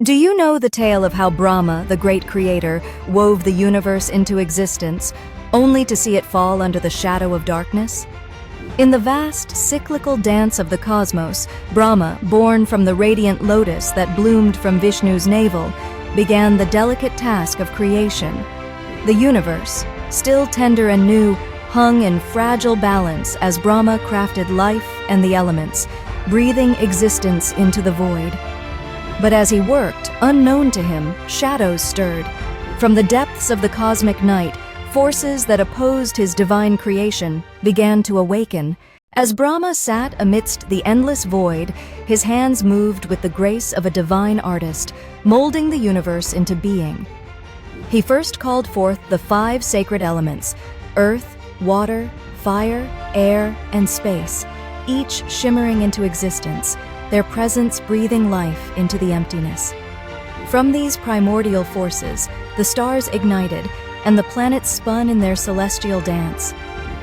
Do you know the tale of how Brahma, the great creator, wove the universe into existence, only to see it fall under the shadow of darkness? In the vast, cyclical dance of the cosmos, Brahma, born from the radiant lotus that bloomed from Vishnu's navel, began the delicate task of creation. The universe, still tender and new, hung in fragile balance as Brahma crafted life and the elements, breathing existence into the void. But as he worked, unknown to him, shadows stirred. From the depths of the cosmic night, forces that opposed his divine creation began to awaken. As Brahma sat amidst the endless void, his hands moved with the grace of a divine artist, molding the universe into being. He first called forth the 5 sacred elements: earth, water, fire, air, and space, each shimmering into existence, their presence breathing life into the emptiness. From these primordial forces, the stars ignited, and the planets spun in their celestial dance.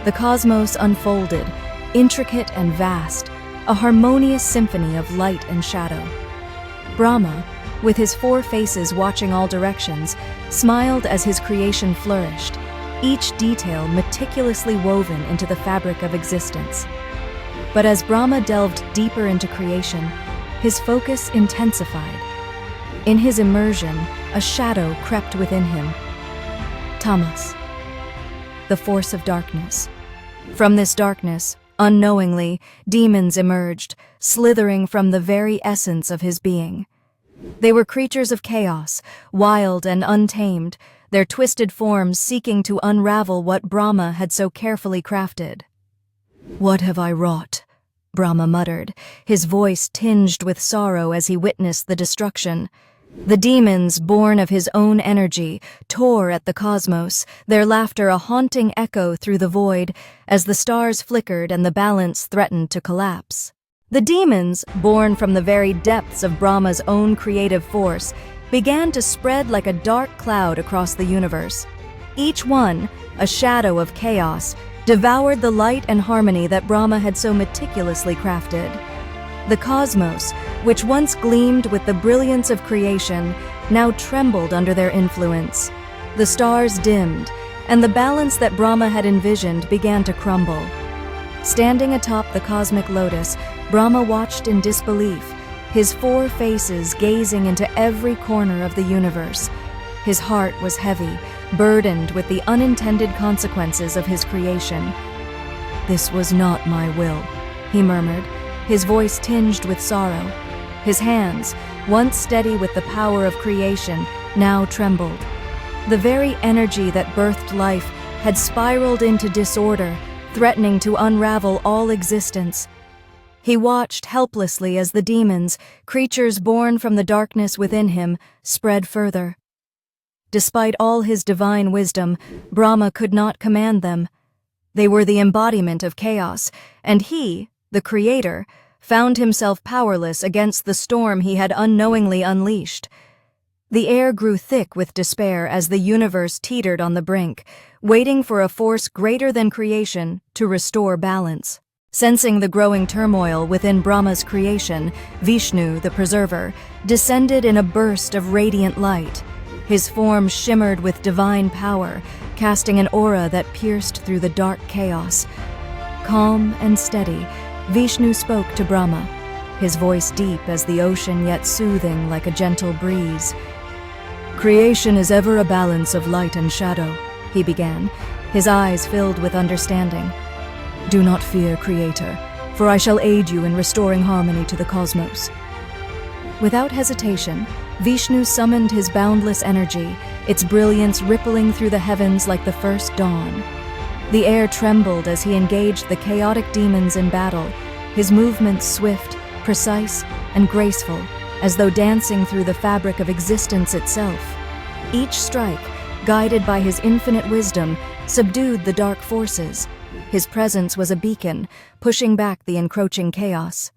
The cosmos unfolded, intricate and vast, a harmonious symphony of light and shadow. Brahma, with his 4 faces watching all directions, smiled as his creation flourished, each detail meticulously woven into the fabric of existence. But as Brahma delved deeper into creation, his focus intensified. In his immersion, a shadow crept within him. Tamas, the force of darkness. From this darkness, unknowingly, demons emerged, slithering from the very essence of his being. They were creatures of chaos, wild and untamed, their twisted forms seeking to unravel what Brahma had so carefully crafted. "What have I wrought?" Brahma muttered, his voice tinged with sorrow as he witnessed the destruction. The demons, born of his own energy, tore at the cosmos, their laughter a haunting echo through the void as the stars flickered and the balance threatened to collapse. The demons, born from the very depths of Brahma's own creative force, began to spread like a dark cloud across the universe. Each one, a shadow of chaos, devoured the light and harmony that Brahma had so meticulously crafted. The cosmos, which once gleamed with the brilliance of creation, now trembled under their influence. The stars dimmed, and the balance that Brahma had envisioned began to crumble. Standing atop the cosmic lotus, Brahma watched in disbelief, his 4 faces gazing into every corner of the universe. His heart was heavy, burdened with the unintended consequences of his creation. "This was not my will," he murmured, his voice tinged with sorrow. His hands, once steady with the power of creation, now trembled. The very energy that birthed life had spiraled into disorder, threatening to unravel all existence. He watched helplessly as the demons, creatures born from the darkness within him, spread further. Despite all his divine wisdom, Brahma could not command them. They were the embodiment of chaos, and he, the creator, found himself powerless against the storm he had unknowingly unleashed. The air grew thick with despair as the universe teetered on the brink, waiting for a force greater than creation to restore balance. Sensing the growing turmoil within Brahma's creation, Vishnu, the preserver, descended in a burst of radiant light. His form shimmered with divine power, casting an aura that pierced through the dark chaos. Calm and steady, Vishnu spoke to Brahma, his voice deep as the ocean yet soothing like a gentle breeze. "Creation is ever a balance of light and shadow," he began, his eyes filled with understanding. "Do not fear, Creator, for I shall aid you in restoring harmony to the cosmos." Without hesitation, Vishnu summoned his boundless energy, its brilliance rippling through the heavens like the first dawn. The air trembled as he engaged the chaotic demons in battle, his movements swift, precise, and graceful, as though dancing through the fabric of existence itself. Each strike, guided by his infinite wisdom, subdued the dark forces. His presence was a beacon, pushing back the encroaching chaos.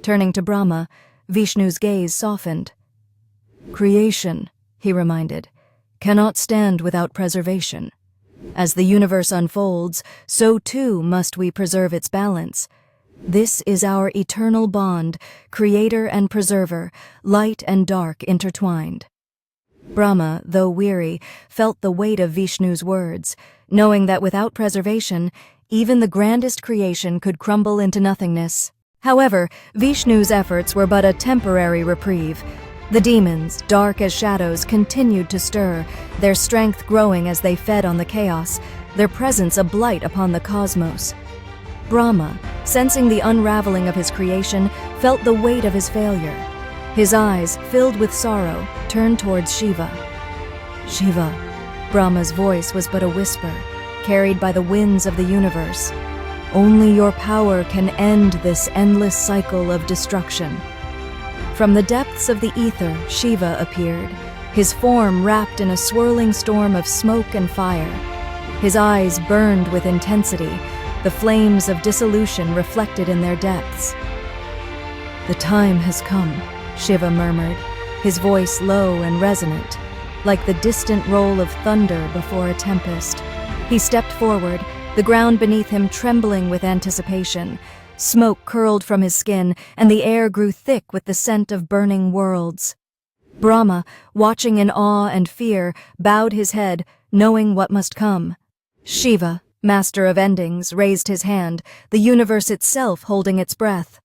Turning to Brahma, Vishnu's gaze softened. "Creation," he reminded, "cannot stand without preservation. As the universe unfolds, so too must we preserve its balance. This is our eternal bond, creator and preserver, light and dark intertwined. Brahma, though weary, felt the weight of Vishnu's words, knowing that without preservation, even the grandest creation could crumble into nothingness. However, Vishnu's efforts were but a temporary reprieve. The demons, dark as shadows, continued to stir, their strength growing as they fed on the chaos, their presence a blight upon the cosmos. Brahma, sensing the unraveling of his creation, felt the weight of his failure. His eyes, filled with sorrow, turned towards Shiva. Shiva, Brahma's voice was but a whisper, carried by the winds of the universe. Only your power can end this endless cycle of destruction. From the depths of the ether, Shiva appeared, his form wrapped in a swirling storm of smoke and fire. His eyes burned with intensity, the flames of dissolution reflected in their depths. "The time has come," Shiva murmured, his voice low and resonant, like the distant roll of thunder before a tempest. He stepped forward, the ground beneath him trembling with anticipation. Smoke curled from his skin, and the air grew thick with the scent of burning worlds. Brahma, watching in awe and fear, bowed his head, knowing what must come. Shiva, master of endings, raised his hand, the universe itself holding its breath.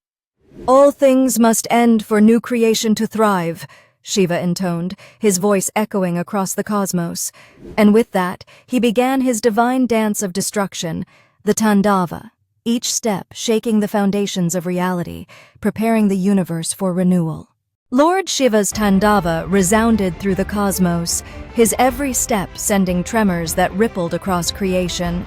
"All things must end for new creation to thrive," Shiva intoned, his voice echoing across the cosmos. And with that, he began his divine dance of destruction, the Tandava, each step shaking the foundations of reality, preparing the universe for renewal. Lord Shiva's Tandava resounded through the cosmos, his every step sending tremors that rippled across creation.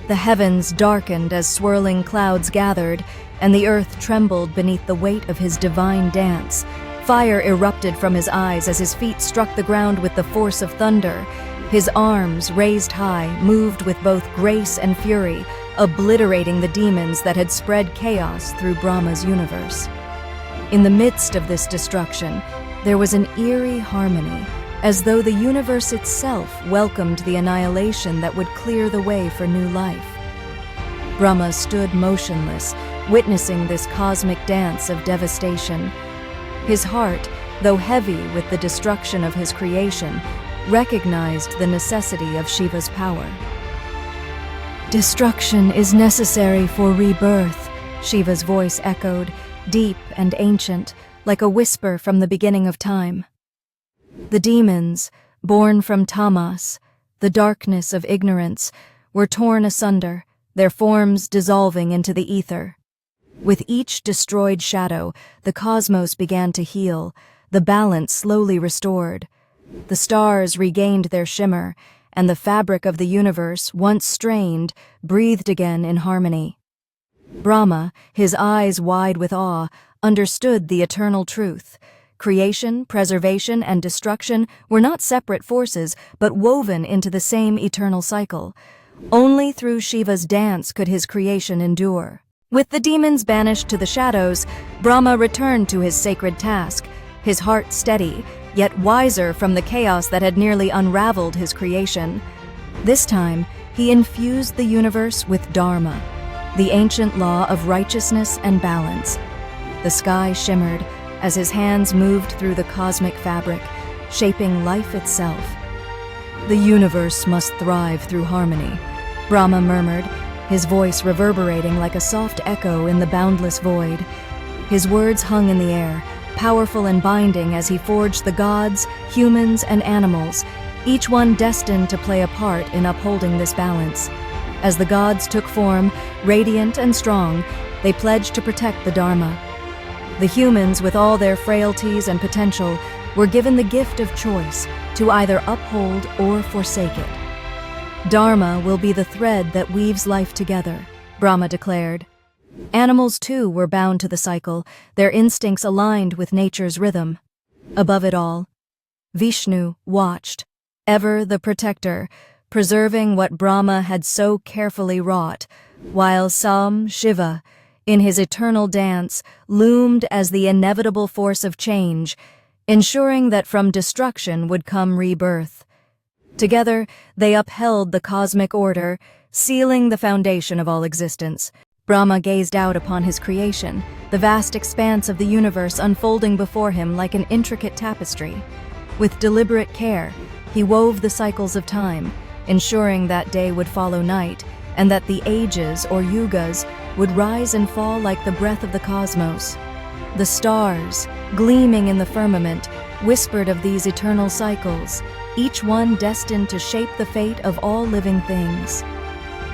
The heavens darkened as swirling clouds gathered, and the earth trembled beneath the weight of his divine dance. Fire erupted from his eyes as his feet struck the ground with the force of thunder. His arms, raised high, moved with both grace and fury, obliterating the demons that had spread chaos through Brahma's universe. In the midst of this destruction, there was an eerie harmony, as though the universe itself welcomed the annihilation that would clear the way for new life. Brahma stood motionless, witnessing this cosmic dance of devastation. His heart, though heavy with the destruction of his creation, recognized the necessity of Shiva's power. "Destruction is necessary for rebirth," Shiva's voice echoed, deep and ancient, like a whisper from the beginning of time. The demons, born from tamas, the darkness of ignorance, were torn asunder, their forms dissolving into the ether. With each destroyed shadow, the cosmos began to heal, the balance slowly restored. The stars regained their shimmer, and the fabric of the universe, once strained, breathed again in harmony. Brahma, his eyes wide with awe, understood the eternal truth. Creation, preservation, and destruction were not separate forces, but woven into the same eternal cycle. Only through Shiva's dance could his creation endure. With the demons banished to the shadows, Brahma returned to his sacred task, his heart steady, yet wiser from the chaos that had nearly unraveled his creation. This time, he infused the universe with Dharma, the ancient law of righteousness and balance. The sky shimmered as his hands moved through the cosmic fabric, shaping life itself. "The universe must thrive through harmony," Brahma murmured, his voice reverberating like a soft echo in the boundless void. His words hung in the air, powerful and binding as he forged the gods, humans, and animals, each one destined to play a part in upholding this balance. As the gods took form, radiant and strong, they pledged to protect the Dharma. The humans, with all their frailties and potential, were given the gift of choice to either uphold or forsake it. "Dharma will be the thread that weaves life together," Brahma declared. Animals, too, were bound to the cycle, their instincts aligned with nature's rhythm. Above it all, Vishnu watched, ever the protector, preserving what Brahma had so carefully wrought, while Shiva, in his eternal dance, loomed as the inevitable force of change, ensuring that from destruction would come rebirth. Together, they upheld the cosmic order, sealing the foundation of all existence. Brahma gazed out upon his creation, the vast expanse of the universe unfolding before him like an intricate tapestry. With deliberate care, he wove the cycles of time, ensuring that day would follow night, and that the ages, or yugas, would rise and fall like the breath of the cosmos. The stars, gleaming in the firmament, whispered of these eternal cycles, each one destined to shape the fate of all living things.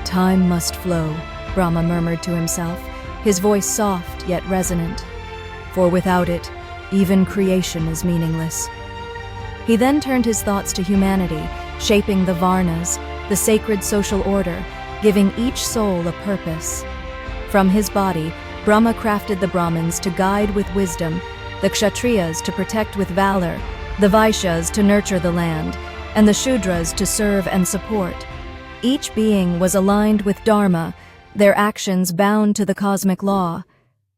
"Time must flow," Brahma murmured to himself, his voice soft yet resonant. "For without it, even creation is meaningless." He then turned his thoughts to humanity, shaping the Varnas, the sacred social order, giving each soul a purpose. From his body, Brahma crafted the Brahmins to guide with wisdom, the Kshatriyas to protect with valor, the Vaishyas to nurture the land, and the Shudras to serve and support. Each being was aligned with Dharma, their actions bound to the cosmic law.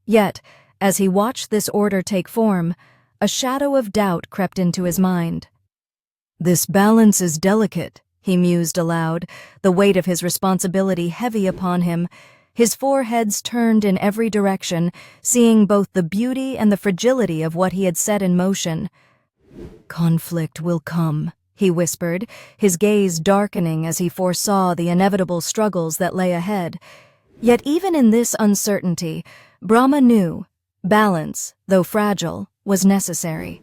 Yet, as he watched this order take form, a shadow of doubt crept into his mind. "This balance is delicate," he mused aloud, the weight of his responsibility heavy upon him. His four heads turned in every direction, seeing both the beauty and the fragility of what he had set in motion. "Conflict will come," he whispered, his gaze darkening as he foresaw the inevitable struggles that lay ahead. Yet even in this uncertainty, Brahma knew balance, though fragile, was necessary.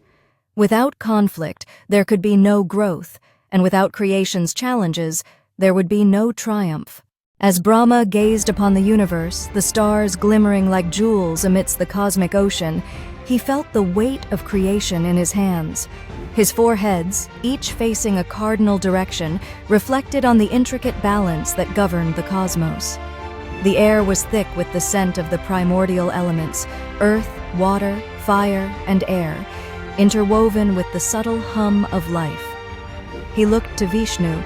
Without conflict, there could be no growth, and without creation's challenges, there would be no triumph. As Brahma gazed upon the universe, the stars glimmering like jewels amidst the cosmic ocean, he felt the weight of creation in his hands. His four heads, each facing a cardinal direction, reflected on the intricate balance that governed the cosmos. The air was thick with the scent of the primordial elements, earth, water, fire, and air, interwoven with the subtle hum of life. He looked to Vishnu,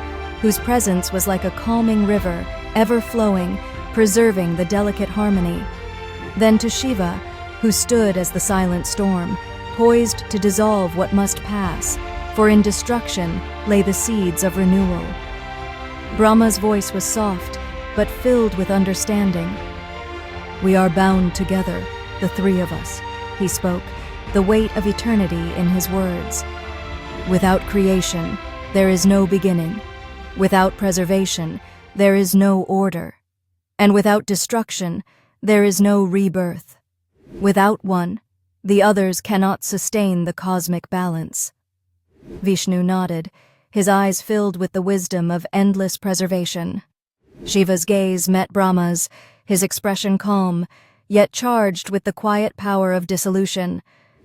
whose presence was like a calming river, ever flowing, preserving the delicate harmony. Then to Shiva, who stood as the silent storm, poised to dissolve what must pass, for in destruction lay the seeds of renewal. Brahma's voice was soft, but filled with understanding. "We are bound together, the three of us," he spoke, the weight of eternity in his words. "Without creation, there is no beginning. Without preservation, there is no order. And without destruction, there is no rebirth. Without one, the others cannot sustain the cosmic balance." Vishnu nodded, his eyes filled with the wisdom of endless preservation. Shiva's gaze met Brahma's, his expression calm, yet charged with the quiet power of dissolution.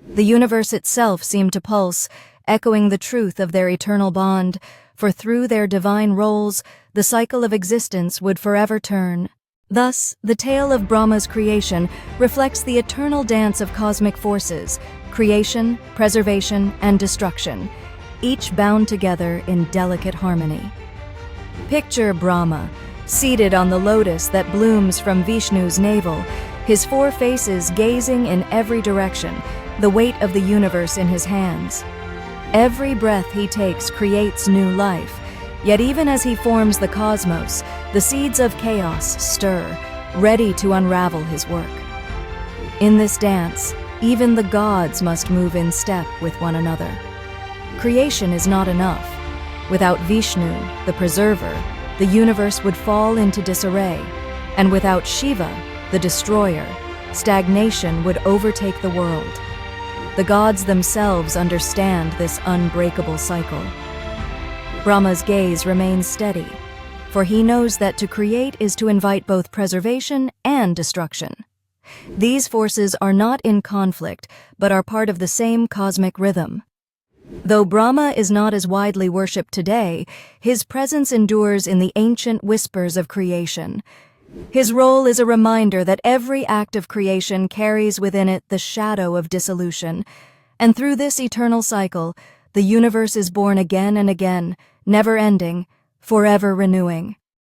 The universe itself seemed to pulse, echoing the truth of their eternal bond, for through their divine roles, the cycle of existence would forever turn. Thus, the tale of Brahma's creation reflects the eternal dance of cosmic forces, creation, preservation, and destruction, each bound together in delicate harmony. Picture Brahma, seated on the lotus that blooms from Vishnu's navel, his four faces gazing in every direction, the weight of the universe in his hands. Every breath he takes creates new life, yet even as he forms the cosmos, the seeds of chaos stir, ready to unravel his work. In this dance, even the gods must move in step with one another. Creation is not enough. Without Vishnu, the preserver, the universe would fall into disarray, and without Shiva, the destroyer, stagnation would overtake the world. The gods themselves understand this unbreakable cycle. Brahma's gaze remains steady, for he knows that to create is to invite both preservation and destruction. These forces are not in conflict, but are part of the same cosmic rhythm. Though Brahma is not as widely worshipped today, his presence endures in the ancient whispers of creation. His role is a reminder that every act of creation carries within it the shadow of dissolution, and through this eternal cycle, the universe is born again and again, never ending, forever renewing.